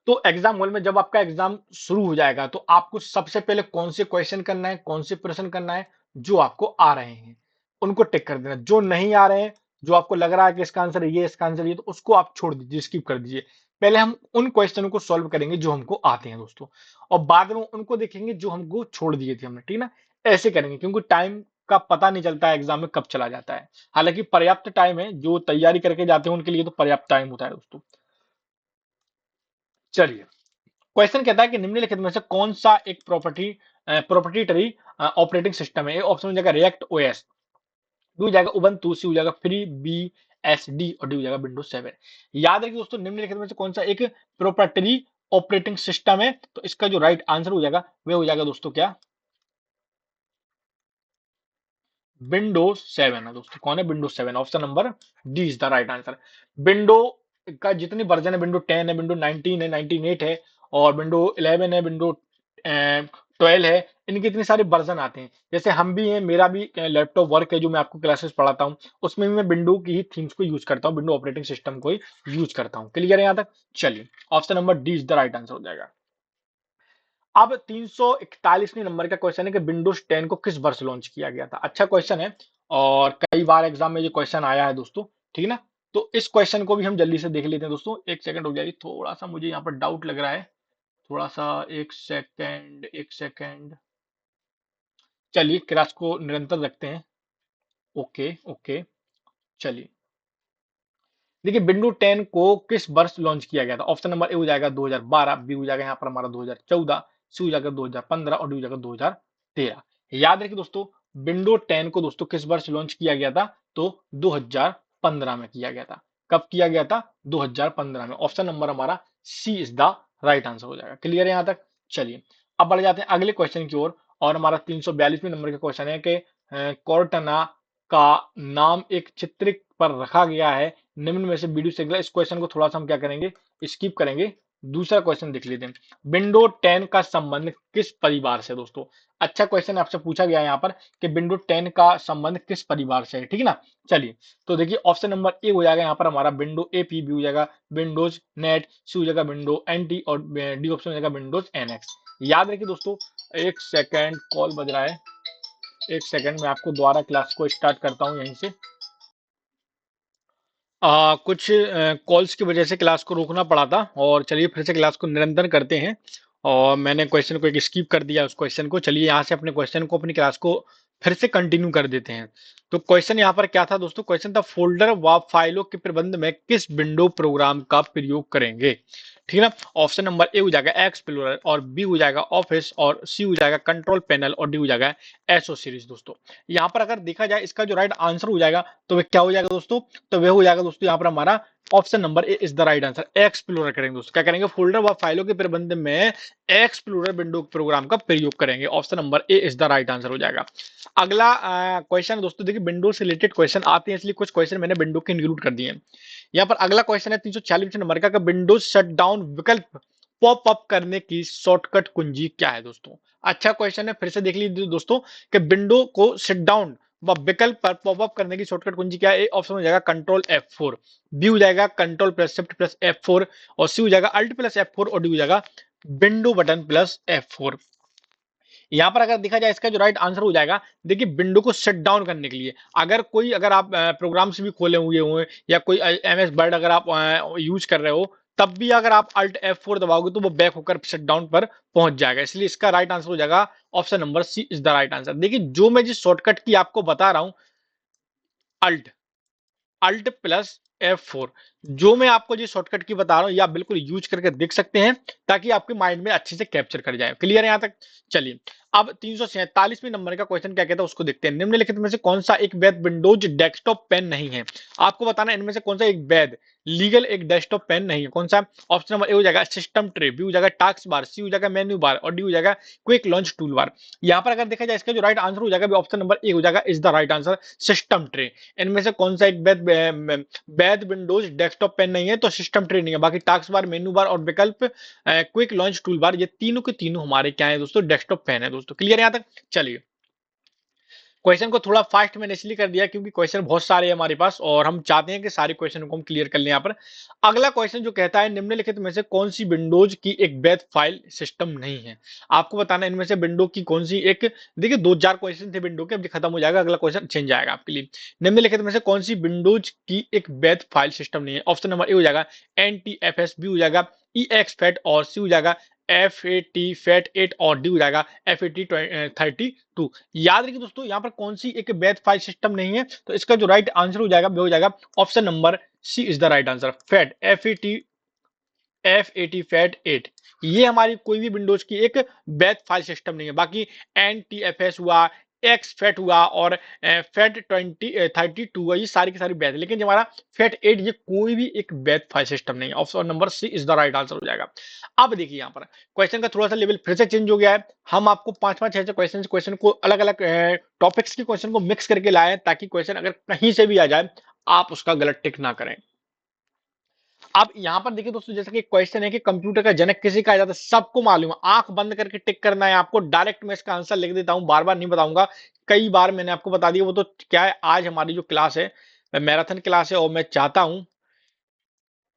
तो एग्जाम हॉल में जब आपका एग्जाम शुरू हो जाएगा, तो आपको सबसे पहले कौन से क्वेश्चन करना है, कौन से प्रश्न करना है, जो आपको आ रहे हैं उनको टिक कर देना, जो नहीं आ रहे हैं, जो आपको लग रहा है कि इसका आंसर ये, इसका आंसर ये, तो उसको आप छोड़ दीजिए, स्किप कर दीजिए। पहले हम उन क्वेश्चनों को सॉल्व करेंगे जो हमको आते हैं दोस्तों, और बाद में उनको देखेंगे जो हमको छोड़ दिए थे हमने, ठीक ना, ऐसे करेंगे, क्योंकि टाइम का पता नहीं चलता है एग्जाम में कब चला जाता है। हालांकि पर्याप्त टाइम है, जो तैयारी करके जाते हैं उनके लिए तो पर्याप्त टाइम होता है दोस्तों। चलिए क्वेश्चन कहता है कि निम्नलिखित में से कौन सा एक प्रोprietary ऑपरेटिंग सिस्टम है। ए ऑप्शन हो जाएगा रिएक्ट ओएस, बी हो जाएगा उबंटू, सी हो जाएगा फ्री बी एस डी, और डी हो जाएगा विंडोज 7। याद रखिए दोस्तों, निम्नलिखित में से कौन सा एक प्रोprietary ऑपरेटिंग सिस्टम है, तो इसका जो राइट आंसर हो जाएगा वह हो जाएगा दोस्तों क्या, विंडोज 7 है दोस्तों। कौन है, Windows 7, option number D is the right answer. Window का जितनी वर्जन है, विंडो 10 है, विंडो 19 है, 19.8 है, और विंडो 11 है, विंडो 12 है, इनके इतने सारे वर्जन आते हैं। जैसे हम भी हैं, मेरा भी लैपटॉप वर्क है, जो मैं आपको क्लासेस पढ़ाता हूँ, उसमें भी मैं विंडो की ही थीम्स को यूज करता हूँ, विंडो ऑपरेटिंग सिस्टम को ही यूज करता हूँ। क्लियर है यहाँ तक, चलिए option number D is the right answer हो जाएगा। अब 341वें नंबर का क्वेश्चन है कि विंडोज 10 को किस वर्ष लॉन्च किया गया था। अच्छा क्वेश्चन है, और कई बार एग्जाम में ये क्वेश्चन आया है दोस्तों, ठीक है ना। तो इस क्वेश्चन को भी हम जल्दी से देख लेते हैं दोस्तों, एक सेकंड हो जाएगी, थोड़ा सा मुझे यहाँ पर डाउट लग रहा है, थोड़ा सा, एक सेकंड एक सेकंड। चलिए क्लास को निरंतर रखते हैं, ओके ओके। चलिए देखिए, विंडो 10 को किस वर्ष लॉन्च किया गया था। ऑप्शन नंबर ए हो जाएगा 2012, बी हो जाएगा यहाँ पर हमारा 2014, सी हो जाएगा 2015, और डी हो जाएगा 2013। याद रखिए दोस्तों, विंडो 10 को दोस्तों किस वर्ष लॉन्च किया गया था, तो 2015 में किया गया था। कब किया गया था, 2015 में। ऑप्शन नंबर हमारा सी इज द राइट आंसर हो जाएगा। क्लियर है यहाँ तक, चलिए अब बढ़ जाते हैं अगले क्वेश्चन की ओर, और हमारा 342वें नंबर का क्वेश्चन है कि कोर्टना का नाम एक चित्र पर रखा गया है निम्न में से वीडियो से अगला। इस क्वेश्चन को थोड़ा सा हम क्या करेंगे, स्किप करेंगे, दूसरा क्वेश्चन देख लेते हैं। विंडो 10 का संबंध किस परिवार से। दोस्तों अच्छा क्वेश्चन आपसे पूछा गया है यहाँ पर कि विंडो 10 का संबंध किस परिवार से है, ठीक है ना। चलिए तो देखिए, ऑप्शन नंबर ए हो जाएगा यहाँ पर हमारा विंडो एपी, बी हो जाएगा विंडोज नेट, सी हो जाएगा विंडो एनटी, और डी ऑप्शन हो जाएगा विंडोज एनएक्स। याद रखिए दोस्तों, एक सेकेंड कॉल बज रहा है, एक सेकंड, मैं आपको दोबारा क्लास को स्टार्ट करता हूँ यहीं से। कुछ कॉल्स की वजह से क्लास को रोकना पड़ा था, और चलिए फिर से क्लास को निरंतर करते हैं। और मैंने क्वेश्चन को एक स्किप कर दिया उस क्वेश्चन को। चलिए यहाँ से अपने क्वेश्चन को, अपनी क्लास को फिर से कंटिन्यू कर देते हैं। तो क्वेश्चन यहाँ पर क्या था दोस्तों? क्वेश्चन था फोल्डर व फाइलों के प्रबंध में किस विंडो प्रोग्राम का प्रयोग करेंगे? ठीक है ना। ऑप्शन नंबर ए हो जाएगा एक्सप्लोरर, और बी हो जाएगा ऑफिस, और सी हो जाएगा कंट्रोल पैनल, और डी हो जाएगा एसओ सीरीज दोस्तों। यहाँ पर अगर देखा जाए इसका जो राइट आंसर हो जाएगा तो वह क्या हो जाएगा दोस्तों? तो वह हो जाएगा दोस्तों यहाँ पर हमारा option number A is the right answer. Explorer करेंगे दोस्तों। क्या करेंगे? फोल्डर व फाइलों के प्रबंध में एक्सप्लोरर विंडो प्रोग्राम का प्रयोग करेंगे। Option number A is the right answer हो जाएगा। अगला क्वेश्चन दोस्तों, देखिए विंडो से रिलेटेड क्वेश्चन आते हैं, इसलिए कुछ क्वेश्चन मैंने विंडो के इंक्लूड कर दिए हैं। यहाँ पर अगला क्वेश्चन है 340 नंबर का, विंडोज शटडाउन विकल्प पॉप अप करने की शॉर्टकट कुंजी क्या है दोस्तों? अच्छा क्वेश्चन है, फिर से देख लीजिए दोस्तों कि विंडो को शट डाउन व विकल्प पर पॉपअप करने की शॉर्टकट कुंजी क्या है? ए ऑप्शन हो जाएगा कंट्रोल F4, बी हो जाएगा control plus shift plus F4, और सी हो जाएगा अल्ट प्लस F4, और डी हो जाएगा विंडो बटन प्लस F4। यहाँ पर अगर देखा जाए इसका जो राइट आंसर हो जाएगा, देखिए विंडो को शट डाउन करने के लिए अगर आप प्रोग्राम्स भी खोले हुए हुए या कोई एमएस वर्ड अगर आप यूज कर रहे हो, तब भी अगर आप अल्ट F4 दबाओगे तो वो बैक होकर शट डाउन पर पहुंच जाएगा। इसलिए इसका राइट आंसर हो जाएगा option number C is the right answer. देखिए जो मैं जिस शॉर्टकट की आपको बता रहा हूं, अल्ट अल्ट प्लस F4, जो मैं आपको जो शॉर्टकट की बता रहा हूं, ये आप बिल्कुल यूज करके देख सकते हैं ताकि आपके माइंड में अच्छे से कैप्चर कर जाए। क्लियर है यहां तक? चलिए अब 347वें नंबर का क्वेश्चन क्या कहता है उसको देखते हैं। निम्नलिखित में से कौन सा एक वैध विंडोज डेस्कटॉप पेन नहीं है? आपको बताना है इनमें से कौन सा एक वैध लीगल एक डेस्कटॉप पेन नहीं है। कौन सा? ऑप्शन नंबर ए हो जाएगा सिस्टम ट्रे, बी हो जाएगा टास्क बार, सी हो जाएगा मेन्यू बार, और डी हो जाएगा क्विक लॉन्च टूल बार। यहाँ पर अगर देखा जाए इसका जो राइट आंसर हो जाएगा ऑप्शन नंबर ए हो जाएगा is the right answer, system tray. इनमें से कौन सा एक वैध विंडोज डेस्कटॉप पेन नहीं है? तो सिस्टम ट्रे नहीं है। बाकी टास्क बार, मेनू बार और विकल्प क्विक लॉन्च टूल बार, ये तीनों के तीनों हमारे क्या है दोस्तों? डेस्कटॉप पेन है दोस्तों। क्लियर है यहां तक? चलिए क्वेश्चन को थोड़ा फास्ट मैंने इसलिए कर दिया क्योंकि क्वेश्चन बहुत सारे हैं हमारे पास, और हम चाहते हैं कि सारे क्वेश्चन को हम क्लियर कर लें। यहाँ पर अगला क्वेश्चन जो कहता है निम्नलिखित में से कौन सी विंडोज की एक वैध फाइल सिस्टम नहीं है? आपको बताना है इनमें से विंडो की कौन सी एक, देखिए दो चार क्वेश्चन थे विंडो के, अब खत्म हो जाएगा, अगला क्वेश्चन चेंज आएगा आपके लिए। निम्नलिखित में से कौन सी विंडोज की एक वैध फाइल सिस्टम नहीं है? ऑप्शन नंबर ए हो जाएगा NTFS, बी हो जाएगा EXFAT, और सी हो जाएगा FAT8, और डी हो जाएगा FAT32। याद रखिए दोस्तों यहाँ पर कौन सी एक वैध फाइल सिस्टम नहीं है, तो इसका जो राइट आंसर हो जाएगा वो हो जाएगा option number C is the right answer, FAT FAT8। ये हमारी कोई भी विंडोज की एक वैध फाइल सिस्टम नहीं है। बाकी NTFS हुआ, एक्सफैट हुआ, और FAT32 हुआ, ये सारी की सारी वैध, लेकिन जो हमारा FAT8 ये कोई भी एक वैध फाइल सिस्टम नहीं है। Option number C is the right answer हो जाएगा। अब देखिए यहाँ पर क्वेश्चन का थोड़ा सा लेवल फिर से चेंज हो गया है। हम आपको पांच पांच छह छह क्वेश्चन को अलग अलग टॉपिक्स के क्वेश्चन को मिक्स करके लाए हैं, ताकि क्वेश्चन अगर कहीं से भी आ जाए आप उसका गलत टिक ना करें। अब यहां पर देखिए दोस्तों, जैसा कि क्वेश्चन है कि कंप्यूटर का जनक किसे कहा जाता है, सबको मालूम है। आंख बंद करके टिक करना है आपको। डायरेक्ट मैं इसका आंसर लिख देता हूं, बार बार नहीं बताऊंगा, कई बार मैंने आपको बता दिया। वो तो क्या है, आज हमारी जो क्लास है मैराथन क्लास है, और मैं चाहता हूं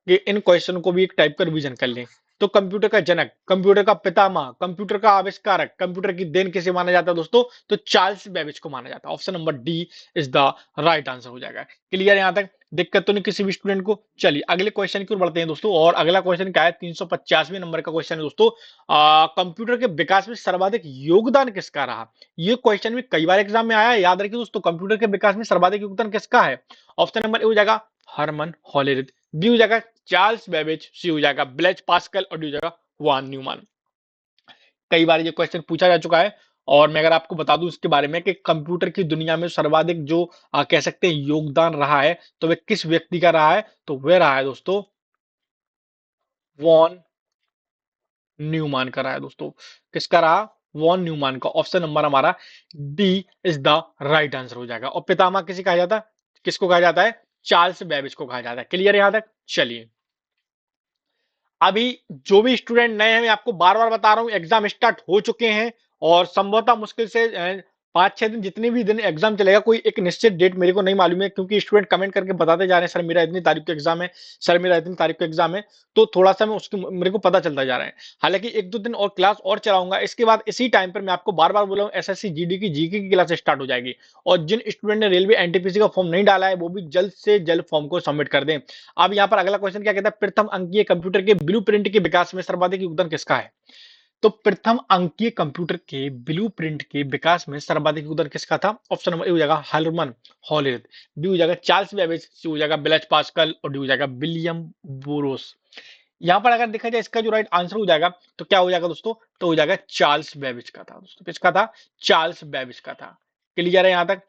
कि इन क्वेश्चन को भी एक टाइप का रिवीजन कर लें। तो कंप्यूटर का जनक, कंप्यूटर का पितामह, कंप्यूटर का आविष्कारक, कंप्यूटर की देन किसे माना जाता है दोस्तों? तो चार्ल्स बेबेज को माना जाता है। Option number D is the right answer हो जाएगा। क्लियर यहां तक? दिक्कत तो नहीं किसी भी स्टूडेंट को? चलिए अगले क्वेश्चन की ओर बढ़ते हैं दोस्तों। और अगला क्वेश्चन क्या है? 350वें नंबर का क्वेश्चन है दोस्तों। कंप्यूटर के विकास में सर्वाधिक योगदान किसका रहा? ये क्वेश्चन भी कई बार एग्जाम में आया है, याद रखिए दोस्तों। कंप्यूटर के विकास में सर्वाधिक योगदान किसका है? ऑप्शन नंबर ए हो जाएगा हरमन हॉलेरिथ, बी हो जाएगा चार्ल्स बेबेज, सी हो जाएगा ब्लेज पास्कल, और डी हो जाएगा वान न्यूमैन। कई बार ये क्वेश्चन पूछा जा चुका है, और मैं अगर आपको बता दूं इसके बारे में कि कंप्यूटर की दुनिया में सर्वाधिक जो कह सकते हैं योगदान रहा है, तो वह किस व्यक्ति का रहा है? तो वह रहा है दोस्तों वॉन न्यूमैन का रहा है दोस्तों। किसका रहा? वॉन न्यूमैन का। ऑप्शन नंबर हमारा D is the right answer हो जाएगा। और पितामह किसे कहा जाता है? किसको कहा जाता है? चार्ल्स बेबेज को कहा जाता है। क्लियर यहां तक? चलिए अभी जो भी स्टूडेंट नए हैं, मैं आपको बार बार बता रहा हूं, एग्जाम स्टार्ट हो चुके हैं, और संभवतः मुश्किल से 5-6 दिन जितने भी दिन एग्जाम चलेगा, कोई एक निश्चित डेट मेरे को नहीं मालूम है, क्योंकि स्टूडेंट कमेंट करके बताते जा रहे हैं सर मेरा इतनी तारीख को एग्जाम है, सर मेरा इतनी तारीख को एग्जाम है। तो थोड़ा सा मैं उसकी मेरे को पता चलता जा रहा है। हालांकि 1-2 दिन और क्लास और चलाऊंगा, इसके बाद इसी टाइम पर मैं आपको बार बार बोला हूँ, एसएससी जीडी की जीके की क्लास स्टार्ट हो जाएगी। और जिन स्टूडेंट ने रेलवे एनटीपीसी का फॉर्म नहीं डाला है, वो भी जल्द से जल्द फॉर्म को सबमिट कर दें। अब यहाँ पर अगला क्वेश्चन क्या कहता है, प्रथम अंकीय कंप्यूटर के ब्लूप्रिंट के विकास में सर्वाधिक योगदान किसका है? तो प्रथम अंकीय कंप्यूटर के ब्लूप्रिंट के विकास में सर्वाधिक योगदान किसका था? ऑप्शन नंबर ए हो जाएगा हर्मन हॉलेट, बी हो जाएगा चार्ल्स बेबेज, सी हो जाएगा ब्लेज पास्कल और डी हो जाएगा विलियम बोरोस। यहाँ पर अगर देखा जाए इसका जो राइट आंसर हो जाएगा तो क्या हो जाएगा दोस्तों? तो हो जाएगा चार्ल्स बेबेज का था दोस्तों। किसका था? चार्ल्स बेबेज का था। क्लियर है यहाँ तक?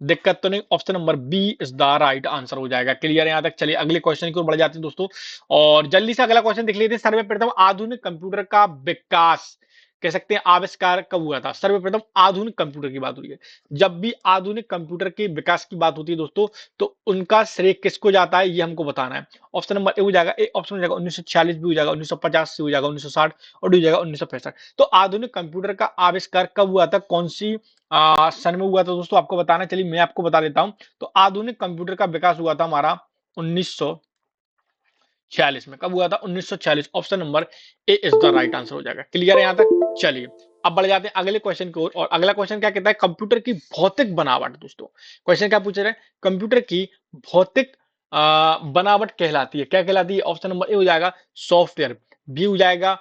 दिक्कत तो नहीं? Option number B is the right answer हो जाएगा। क्लियर है यहाँ तक? चलिए अगले क्वेश्चन की ओर बढ़ जाते हैं दोस्तों, और जल्दी से अगला क्वेश्चन देख लेते हैं। सर्वप्रथम आधुनिक कंप्यूटर का विकास, कह सकते हैं आविष्कार कब हुआ था? सर्वप्रथम आधुनिक कंप्यूटर की बात हो रही है। जब भी आधुनिक कंप्यूटर के विकास की बात होती है दोस्तों, तो उनका श्रेय किसको जाता है, ये हमको बताना है। ऑप्शन नंबर ए हो जाएगा, ए ऑप्शन हो जाएगा 1946, भी हो जाएगा 1950, सी हो जाएगा 1960 और डी हो जाएगा 1965। तो आधुनिक कंप्यूटर का आविष्कार कब हुआ था, कौन सी सन में हुआ था दोस्तों, आपको बताना। चलिए मैं आपको बता देता हूं। तो आधुनिक कंप्यूटर का विकास हुआ था हमारा 1946 में। कब हुआ था? 1946। Option number A is the right answer हो जाएगा। क्लियर है यहाँ तक? चलिए अब बढ़ जाते हैं अगले क्वेश्चन की ओर, और अगला क्वेश्चन क्या कहता है, कंप्यूटर की भौतिक बनावट। दोस्तों क्वेश्चन क्या पूछ रहे हैं? कंप्यूटर की भौतिक बनावट कहलाती है, क्या कहलाती है? ऑप्शन नंबर ए हो जाएगा सॉफ्टवेयर, बी हो जाएगा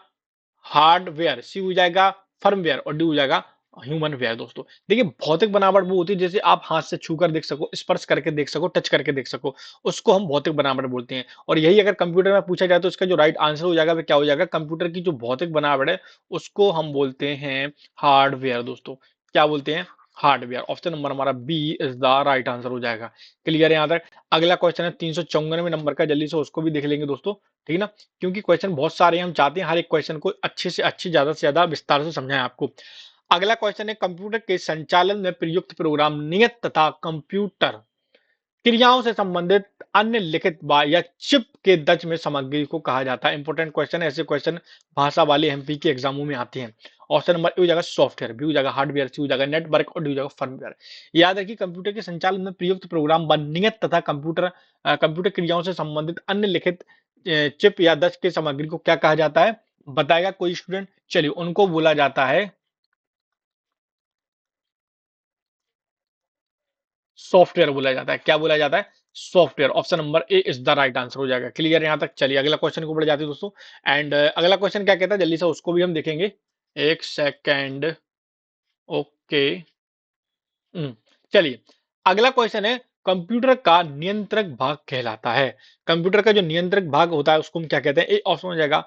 हार्डवेयर, सी हो जाएगा फर्मवेयर और डी हो जाएगा ह्यूमन वेयर। दोस्तों देखिए, भौतिक बनावट वो होती है जैसे आप हाथ से छूकर देख सको, स्पर्श करके देख सको, टच करके देख सको, उसको हम भौतिक बनावट बोलते हैं। और यही अगर कंप्यूटर में पूछा जाए तो इसका जो राइट आंसर हो जाएगा वो क्या हो जाएगा? कंप्यूटर की जो भौतिक बनावट है उसको हम बोलते हैं हार्डवेयर। दोस्तों क्या बोलते हैं? हार्डवेयर। ऑप्शन नंबर हमारा B is the right answer हो जाएगा। क्लियर है यहाँ तक? अगला क्वेश्चन है 354वें नंबर का, जल्दी से उसको भी देख लेंगे दोस्तों, ठीक है ना? क्योंकि क्वेश्चन बहुत सारे हैं, हम चाहते हैं हर एक क्वेश्चन को अच्छे से अच्छी, ज्यादा से ज्यादा विस्तार से समझाएं आपको। अगला क्वेश्चन है, कंप्यूटर के संचालन में प्रयुक्त प्रोग्राम नियत तथा कंप्यूटर क्रियाओं से संबंधित अन्य लिखित या चिप के दच में सामग्री को कहा जाता है। इंपोर्टेंट क्वेश्चन है, ऐसे क्वेश्चन भाषा वाले एमपी के एग्जामों में आते हैं। ऑप्शन नंबर ए हो जाएगा सॉफ्टवेयर, बी हो जाएगा हार्डवेयर, सी हो जाएगा नेटवर्क और डी हो जाएगा फर्मवेयर। याद रखिए, कंप्यूटर के संचालन में प्रयुक्त प्रोग्राम व नियत तथा कंप्यूटर क्रियाओं से संबंधित अन्य लिखित चिप या दच के सामग्री को क्या कहा जाता है? बताएगा कोई स्टूडेंट? चलिए उनको बोला जाता है सॉफ्टवेयर बोला जाता है। क्या बोला जाता है? Software. Option number A is the right answer हो जाएगा। क्लियर यहां तक? चलिए अगला क्वेश्चन को बढ़ जाते हैं दोस्तों, एंड अगला क्वेश्चन क्या कहता है, जल्दी से उसको भी हम देखेंगे। एक सेकेंड। ओके। चलिए अगला क्वेश्चन है, कंप्यूटर का नियंत्रक भाग कहलाता है। कंप्यूटर का जो नियंत्रक भाग होता है उसको हम क्या कहते हैं? ए ऑप्शन हो जाएगा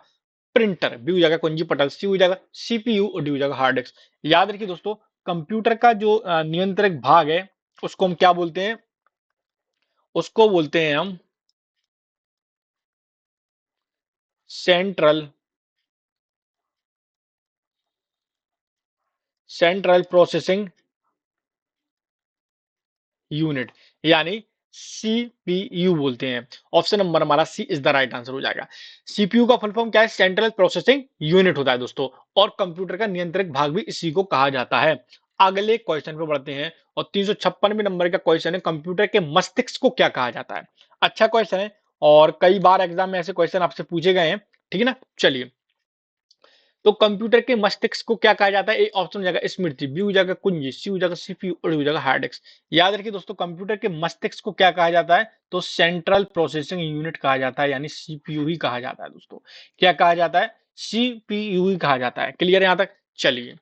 प्रिंटर, बी हो जाएगा कुंजी पटल, सी हो जाएगा सीपीयू और डी हो जाएगा हार्ड डिस्क। याद रखिए दोस्तों, कंप्यूटर का जो नियंत्रक भाग है उसको हम क्या बोलते हैं? उसको बोलते हैं हम सेंट्रल सेंट्रल प्रोसेसिंग यूनिट, यानी सीपीयू बोलते हैं। ऑप्शन नंबर हमारा सी इज द राइट आंसर हो जाएगा। सीपीयू का फुल फॉर्म क्या है? सेंट्रल प्रोसेसिंग यूनिट होता है दोस्तों, और कंप्यूटर का नियंत्रक भाग भी इसी को कहा जाता है। अगले क्वेश्चन पे बढ़ते हैं, और 356वें नंबर का क्वेश्चन है, कंप्यूटर के मस्तिष्क को क्या कहा जाता है? अच्छा क्वेश्चन है, और कई बार एग्जाम में ऐसे क्वेश्चन आपसे पूछे गए हैं, ठीक है ना? चलिए, तो कंप्यूटर के मस्तिष्क को क्या कहा जाता है? ए ऑप्शन हो जाएगा स्मृति, बी हो जाएगा कुंजी, सी हो जाएगा सीपीयू और डी हो जाएगा हार्ड डिस्क। याद रखिए दोस्तों, कंप्यूटर के मस्तिष्क को क्या कहा जाता है? तो सेंट्रल प्रोसेसिंग यूनिट कहा जाता है, यानी सीपीयू ही कहा जाता है दोस्तों। क्या कहा जाता है? सीपीयू ही कहा जाता है। क्लियर है यहाँ तक? चलिए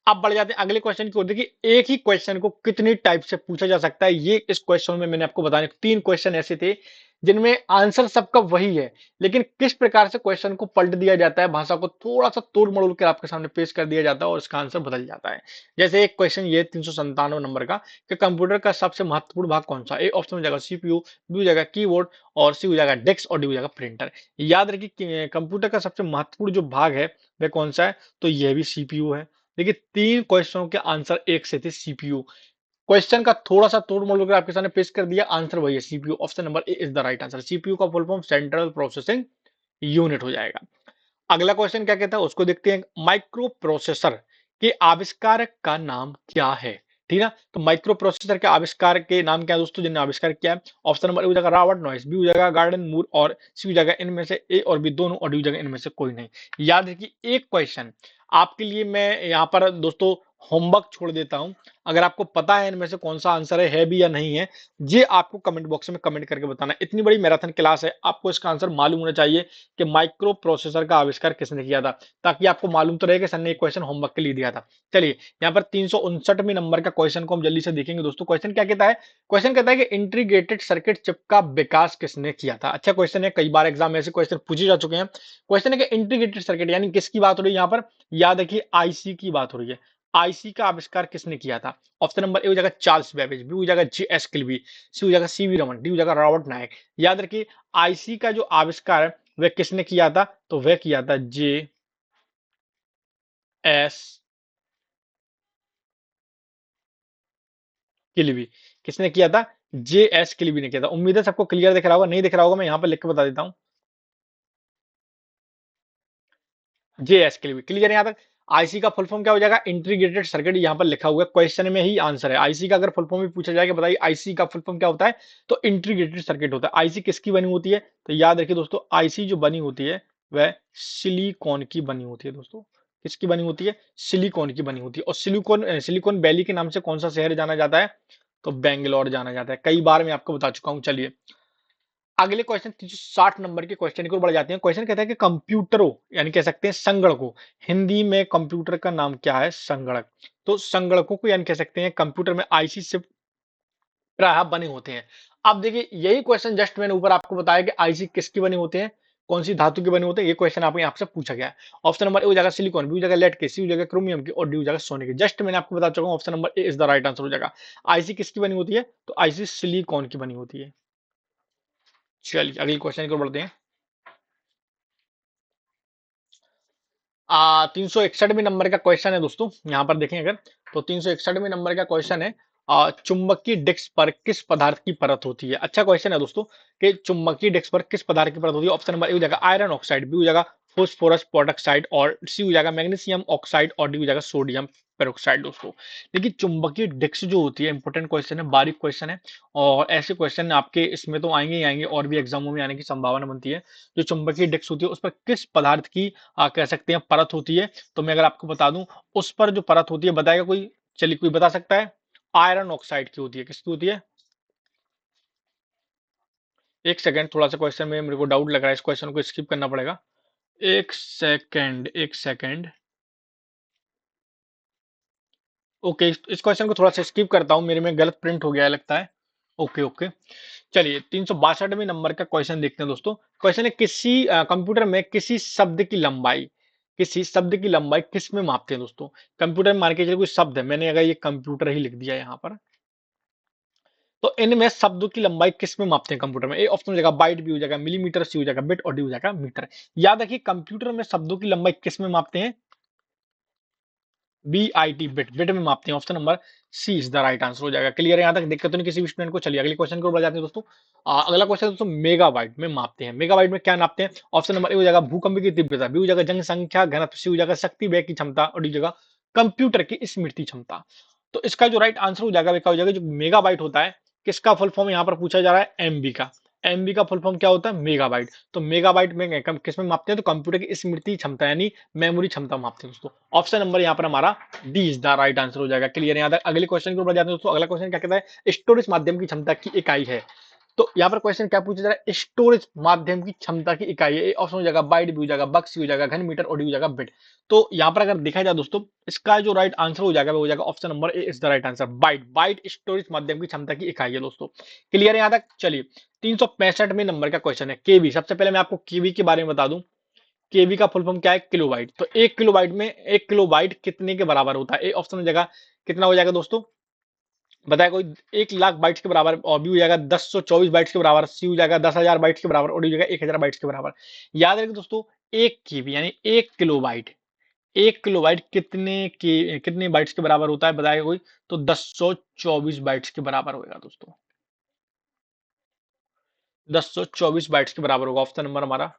अब बढ़ जाते हैं अगले क्वेश्चन की ओर। देखिए, एक ही क्वेश्चन को कितनी टाइप से पूछा जा सकता है, ये इस क्वेश्चन में मैंने आपको बताने 3 क्वेश्चन ऐसे थे जिनमें आंसर सबका वही है, लेकिन किस प्रकार से क्वेश्चन को पलट दिया जाता है, भाषा को थोड़ा सा तोड़ मरोड़ कर आपके सामने पेश कर दिया जाता है और इसका आंसर बदल जाता है। जैसे एक क्वेश्चन ये 397 नंबर का, कि कंप्यूटर का सबसे महत्वपूर्ण भाग कौन सा? ए ऑप्शन हो जाएगा सीपीयू, बी हो जाएगा कीबोर्ड और सी हो जाएगा डेस्क और डी हो जाएगा प्रिंटर। याद रखिए, कंप्यूटर का सबसे महत्वपूर्ण जो भाग है वह कौन सा है? तो यह भी सीपीयू है। देखिए, 3 क्वेश्चनों के आंसर एक से थे, सीपीयू। क्वेश्चन का थोड़ा सा तोड़ मोड़ कर आपके सामने पेश कर दिया, आंसर वही है CPU. Option number A is the right answer. CPU का full form central processing unit हो जाएगा। अगला क्वेश्चन क्या कहता है उसको देखते हैं। माइक्रो प्रोसेसर के आविष्कारक का नाम क्या है? ठीक है ना? तो माइक्रो प्रोसेसर के आविष्कार के नाम क्या है दोस्तों, जिन्होंने आविष्कार किया है? ऑप्शन नंबर ए हो जाएगा रॉबर्ट नॉइस, बी हो जाएगा गार्डन मूर और सी हो जाएगा इनमें से ए और बी दोनों और डी हो जाएगा इनमें से कोई नहीं। याद रखिए एक क्वेश्चन आपके लिए मैं यहाँ पर दोस्तों होमवर्क छोड़ देता हूं। अगर आपको पता है इनमें से कौन सा आंसर है भी या नहीं है, ये आपको कमेंट बॉक्स में कमेंट करके बताना। इतनी बड़ी मैराथन क्लास है, आपको इसका आंसर मालूम होना चाहिए कि माइक्रो प्रोसेसर का आविष्कार किसने किया था, ताकि आपको मालूम तो रहे कि सर ने एक क्वेश्चन होमवर्क के लिए दिया था। चलिए यहाँ पर 359वें नंबर का क्वेश्चन को हम जल्दी से देखेंगे दोस्तों। क्वेश्चन क्या कहता है? क्वेश्चन कहता है कि इंटीग्रेटेड सर्किट चिप का विकास किसने किया था। अच्छा क्वेश्चन है, कई बार एग्जाम में ऐसे क्वेश्चन पूछे जा चुके हैं। क्वेश्चन है कि इंटीग्रेटेड सर्किट यानी किसकी बात हो रही है यहाँ पर? याद रखिए आईसी की बात हो रही है। आईसी का आविष्कार किसने किया था? ऑप्शन नंबर ए हो जाएगा चार्ल्स बेबेज, बी हो जाएगा जे एस किल्बी, सी हो जाएगा सीवी रमन, डी हो जाएगा रॉबर्ट नायक। याद रखिए आईसी का जो आविष्कार है वह किसने किया था? तो वह किया था जे एस किल्बी। किसने किया था? जे एस किल्बी ने किया था। उम्मीद है सबको क्लियर दिख रहा होगा, नहीं दिख रहा होगा मैं यहाँ पर लिख के बता देता हूँ। जे एस के लिए क्लियर है यहाँ तक? आईसी का फुल फॉर्म क्या हो जाएगा? इंटीग्रेटेड सर्किट, यहाँ पर लिखा हुआ है, क्वेश्चन में ही आंसर है। आईसी का अगर फुल फॉर्म भी पूछा जाए कि बताइए आईसी का फुल फॉर्म क्या होता है, तो इंटीग्रेटेड सर्किट होता है। आईसी किसकी बनी होती है? तो याद रखिए दोस्तों आईसी जो बनी होती है वह सिलिकॉन की बनी होती है दोस्तों। किसकी बनी होती है? सिलिकॉन की बनी होती है। और सिलिकॉन वैली के नाम से कौन सा शहर जाना जाता है? तो बेंगलोर जाना जाता है। कई बार मैं आपको बता चुका हूँ। चलिए अगले क्वेश्चन 360 नंबर के क्वेश्चन को बढ़ जाते हैं। क्वेश्चन कहता है कि कंप्यूटरों यानी कह सकते हैं संगणकों, हिंदी में कंप्यूटर का नाम क्या है? संगणक। तो संगणकों को यानी कह सकते हैं कंप्यूटर में आईसी से प्राय बने होते हैं। अब देखिए यही क्वेश्चन जस्ट मैंने ऊपर आपको बताया कि आईसी किसकी बने होते हैं, कौन सी धातु के बने होते हैं, ये क्वेश्चन आपसे पूछा गया है। ऑप्शन नंबर ए हो जाएगा सिलिकॉन, बी हो जाएगा लेड के, सी हो जाएगा क्रोमियम की और डी हो जाएगा सोने की। जस्ट मैंने आपको बता चुका हूं, option number A is the right answer हो जाएगा। आईसी किसकी बनी होती है? तो आईसी सिलिकॉन की बनी होती है। चलिए अगले क्वेश्चन को बढ़ते हैं। 361वें नंबर का क्वेश्चन है दोस्तों, यहाँ पर देखें अगर तो 361वें नंबर का क्वेश्चन है चुंबकीय डिस्क पर किस पदार्थ की परत होती है। अच्छा क्वेश्चन है दोस्तों कि चुंबकीय डिस्क पर किस पदार्थ की परत होती है। ऑप्शन नंबर ए हो जाएगा आयरन ऑक्साइड, बी हो जाएगा फोस्फोरस प्रोडक्साइड और सी हो जाएगा मैग्नीशियम ऑक्साइड और डी हो जाएगा सोडियम पेरोक्साइड। दोस्तों देखिए चुंबकीय डिस्क जो होती है इंपॉर्टेंट क्वेश्चन है, बारीक क्वेश्चन है और ऐसे क्वेश्चन आपके इसमें तो आएंगे ही आएंगे और भी एग्जामों में आने की संभावना बनती है। जो चुंबकीय डिस्क होती है उस पर किस पदार्थ की कह सकते हैं परत होती है। तो मैं अगर आपको बता दूं उस पर जो परत होती है, बताएगा कोई? चलिए कोई बता सकता है? आयरन ऑक्साइड की होती है। किसकी होती है? एक सेकंड, थोड़ा सा क्वेश्चन में मेरे को डाउट लग रहा है, इस क्वेश्चन को स्किप करना पड़ेगा। एक सेकंड एक सेकंड। ओके इस क्वेश्चन को थोड़ा सा स्किप करता हूं, मेरे में गलत प्रिंट हो गया है लगता है। Okay okay. चलिए 362वें नंबर का क्वेश्चन देखते हैं दोस्तों। क्वेश्चन है किसी कंप्यूटर में किसी शब्द की लंबाई किस में मापते हैं दोस्तों। कंप्यूटर में मान के चलिए कोई शब्द है, मैंने अगर ये कंप्यूटर ही लिख दिया यहाँ पर, तो इनमें शब्दों की लंबाई किस में मापते हैं कंप्यूटर में? ए ऑप्शन हो जाएगा बाइट, बी हो जाएगा मिलीमीटर, सी हो जाएगा बिट और डी हो जाएगा मीटर। याद रखिए कंप्यूटर में शब्दों की लंबाई किस में मापते हैं? BIT बिट में मापते हैं। Option number C is the right answer हो जाएगा। क्लियर है यहाँ तक? दिक्कत तो नहीं किसी भी स्टूडेंट को? चलिए अगले क्वेश्चन को बढ़ जाते हैं दोस्तों। अगला क्वेश्चन दोस्तों मेगाबाइट में मापते हैं। मेगाबाइट में क्या नापते हैं? ऑप्शन नंबर ए हो जाएगा भूकंप की तीव्रता, बी हो जाएगा जनसंख्या घनत्व, सी हो जाएगा शक्ति व्यय की क्षमता और डी हो जाएगा कंप्यूटर की स्मृति क्षमता। तो इसका जो राइट आंसर हो जाएगा वह क्या हो जाएगा? जो मेगाबाइट होता है किसका फुल फॉर्म यहाँ पर पूछा जा रहा है? एमबी का। एमबी का फुल फॉर्म क्या होता है? मेगाबाइट। तो मेगाबाइट में किस में मापते हैं? तो कंप्यूटर की स्मृति क्षमता यानी मेमोरी क्षमता मापते हैं दोस्तों। ऑप्शन नंबर यहाँ पर हमारा D is the right answer हो जाएगा। क्लियर है यहाँ तक? अगले क्वेश्चन के ऊपर जाते हैं दोस्तों। अगला क्वेश्चन क्या कहता है? स्टोरेज माध्यम की क्षमता की इकाई है। तो यहाँ पर क्वेश्चन क्या पूछा जा रहा है? स्टोरेज माध्यम की क्षमता की इकाई है। ऑप्शन हो जाएगा बाइट, बी हो जाएगा बक्स, सी हो जाएगा घन मीटर और डी हो जाएगा बिट। तो यहाँ पर अगर देखा जाए दोस्तों इसका जो राइट आंसर हो जाएगा वो हो जाएगा option number A is the right answer. Byte byte storage माध्यम की क्षमता की इकाई है दोस्तों। क्लियर है यहाँ तक? चलिए 365वें नंबर का क्वेश्चन है केबी। सबसे पहले मैं आपको केबी के बारे में बता दूं। केबी का फुल फॉर्म क्या है? किलोबाइट। तो एक किलोबाइट कितने के बराबर होता है? ए ऑप्शन हो जाएगा कितना हो जाएगा दोस्तों? बताया कोई? 1 लाख बाइट्स के बराबर और बी हो जाएगा 1024 बाइट्स के बराबर, सी हो जाएगा 10,000 बाइट्स के बराबर और डी हो जाएगा 1,000 बाइट्स के बराबर। याद रखिए दोस्तों एक केबी यानी 1 किलोबाइट कितने बाइट्स के बराबर होता है? बताएगा कोई? तो 1024 बाइट्स के बराबर होगा दोस्तों। 1024 बाइट्स के बराबर होगा। ऑप्शन नंबर हमारा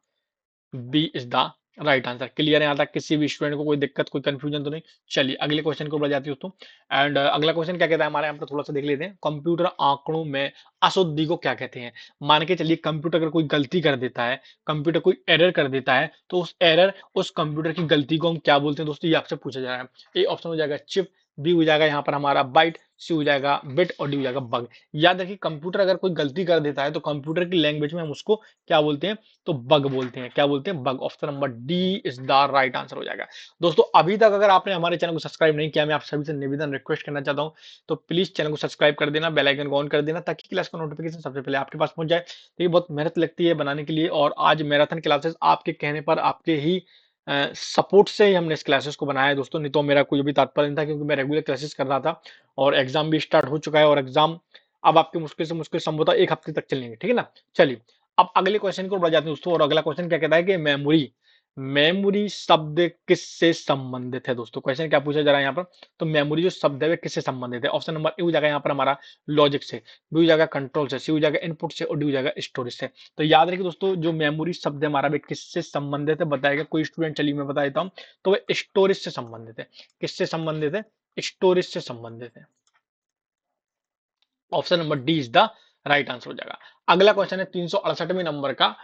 B is the right answer. Clear है यहाँ तक? किसी भी स्टूडेंट को कोई दिक्कत, कोई कंफ्यूजन तो नहीं? चलिए अगले क्वेश्चन को बढ़ जाती है दोस्तों। एंड अगला क्वेश्चन क्या कहता है हमारे यहाँ पर, थोड़ा सा देख लेते हैं। कंप्यूटर आंकड़ों में अशुद्धि को क्या कहते हैं? मान के चलिए कंप्यूटर अगर कोई गलती कर देता है, कंप्यूटर कोई एरर कर देता है, तो उस एरर, उस कंप्यूटर की गलती को हम क्या बोलते हैं दोस्तों? ये आपसे पूछा जा रहा है। ए ऑप्शन हो जाएगा चिप, बी हो जाएगा यहाँ पर हमारा बाइट, सी हो जाएगा बिट और डी हो जाएगा बग। याद रखिए कंप्यूटर अगर कोई गलती कर देता है तो कंप्यूटर की लैंग्वेज में हम उसको क्या बोलते हैं? तो बग बोलते हैं। क्या बोलते हैं? Bug. Option number D is the right answer हो जाएगा। दोस्तों अभी तक अगर आपने हमारे चैनल को सब्सक्राइब नहीं किया, मैं आप सभी से निवेदन रिक्वेस्ट करना चाहता हूं, तो प्लीज चैनल को सब्सक्राइब कर देना, बेल आइकन को ऑन कर देना, ताकि क्लास का नोटिफिकेशन सबसे पहले आपके पास पहुंच जाए। तो ये बहुत मेहनत लगती है बनाने के लिए, और आज मैराथन क्लासेस आपके कहने पर, आपके ही सपोर्ट से ही हमने इस क्लासेस को बनाया है दोस्तों, नहीं तो मेरा कोई भी तात्पर्य नहीं था, क्योंकि मैं रेगुलर क्लासेस कर रहा था और एग्जाम भी स्टार्ट हो चुका है, और एग्जाम अब आपके मुश्किल से मुश्किल संभवतः 1 हफ्ते तक चलेंगे, ठीक है ना? चलिए अब अगले क्वेश्चन को बढ़ जाते हैं दोस्तों, और अगला क्वेश्चन क्या कहता है कि मेमोरी, मेमोरी शब्द किससे संबंधित है? दोस्तों क्वेश्चन क्या पूछा जा रहा है यहाँ पर? तो मेमोरी जो शब्द है वे किससे संबंधित है? ऑप्शन नंबर ए हो जाएगा यहाँ पर हमारा लॉजिक से, बी हो जाएगा कंट्रोल से, सी हो जाएगा इनपुट से, और डी हो जाएगा स्टोरेज से। तो याद रखिए दोस्तों जो मेमोरी शब्द है हमारा वे किससे संबंधित है बताएगा कोई स्टूडेंट? चलिए मैं बता देता हूँ, तो वे स्टोरेज से संबंधित है। किससे संबंधित है? स्टोरेज से संबंधित है। Option number D is the right answer हो जाएगा। अगला क्वेश्चन है 368वें नंबर का।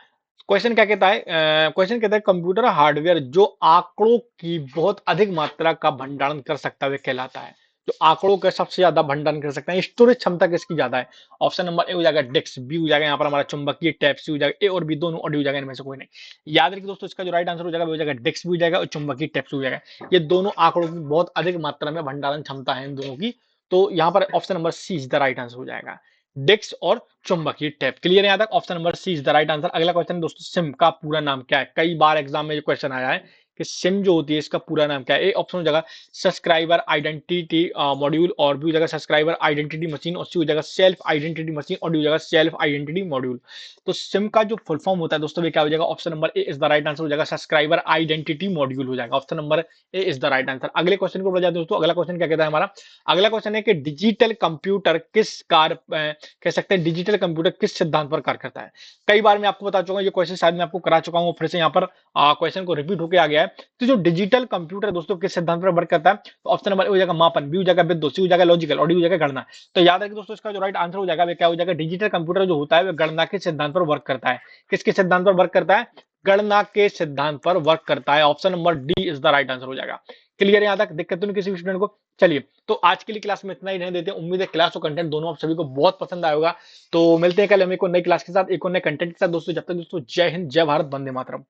क्वेश्चन क्या कहता है? क्वेश्चन कहता है कंप्यूटर हार्डवेयर जो आंकड़ों की बहुत अधिक मात्रा का भंडारण कर सकता है वे कहलाता है। जो आंकड़ों का सबसे ज्यादा भंडारण कर सकता है, स्टोरेज क्षमता किसकी ज्यादा है? ऑप्शन नंबर ए हो जाएगा डिस्क, बी हो जाएगा यहाँ पर हमारा चुंबकीय टैप, सी हो जाएगा ए और बी दोनों, और डी हो जाएगा इनमें से कोई नहीं। याद रखिए दोस्तों इसका जो राइट आंसर हो जाएगा वो हो जाएगा डिस्क भी हो जाएगा और चुंबकीय टैप भी हो जाएगा। ये दोनों आंकड़ों की बहुत अधिक मात्रा में भंडारण क्षमता है इन दोनों की। तो यहाँ पर option number C is the right answer हो जाएगा, डिस्क और चुंबकीय टैप। क्लियर है यहाँ तक? Option number C is the right answer. अगला क्वेश्चन दोस्तों, सिम का पूरा नाम क्या है? कई बार एग्जाम में ये क्वेश्चन आया है कि सिम जो होती है इसका पूरा नाम क्या है? ए ऑप्शन हो जाएगा सब्सक्राइबर आइडेंटिटी मॉड्यूल, और बी हो जाएगा सब्सक्राइबर आइडेंटिटी मशीन, और सी हो जाएगा सेल्फ आइडेंटिटी मशीन, और डी हो जाएगा सेल्फ आइडेंटिटी मॉड्यूल। तो सिम का जो फुल फॉर्म होता है दोस्तों वे क्या हो जाएगा? Option number A is the right answer हो जाएगा, सब्सक्राइबर आइडेंटिटी मॉड्यूल हो जाएगा। Option number A is the right answer. अगले क्वेश्चन को बढ़ जाते हैं दोस्तों। अगला क्वेश्चन क्या कहता है हमारा? अगला क्वेश्चन है कि डिजिटल कंप्यूटर किस कार्य कह सकते हैं डिजिटल कंप्यूटर किस सिद्धांत पर कार्य करता है? कई बार मैं आपको बता चुका हूं, ये क्वेश्चन शायद मैं आपको करा चुका हूं, फिर से यहाँ पर क्वेश्चन को रिपीट होकर आ गया है। तो जो डिजिटल कंप्यूटर दोस्तों किस सिद्धांत पर वर्क करता है? तो ऑप्शन नंबर ए हो जाएगा मापन, बी हो जाएगा विद्युत, सी हो जाएगा लॉजिकल, और डी हो जाएगा गणना। तो याद रखिए दोस्तों इसका जो राइट आंसर हो जाएगा वे क्या हो जाएगा? डिजिटल कंप्यूटर जो होता है वह गणना के सिद्धांत पर वर्क करता है। किसके सिद्धांत पर वर्क करता है? गणना के सिद्धांत पर वर्क करता है। Option number D is the right answer हो जाएगा। क्लियर है यहाँ तक? दिक्कत तो नहीं किसी स्टूडेंट को? चलिए तो आज के लिए क्लास में इतना ही रहने देते हैं। उम्मीद है क्लास और कंटेंट दोनों आप सभी को बहुत पसंद आया होगा। तो मिलते हैं कल हम एक और नई क्लास के साथ, एक और नए कंटेंट के साथ दोस्तों। जब तक दोस्तों जय हिंद, जय भारत, वंदे मातरम।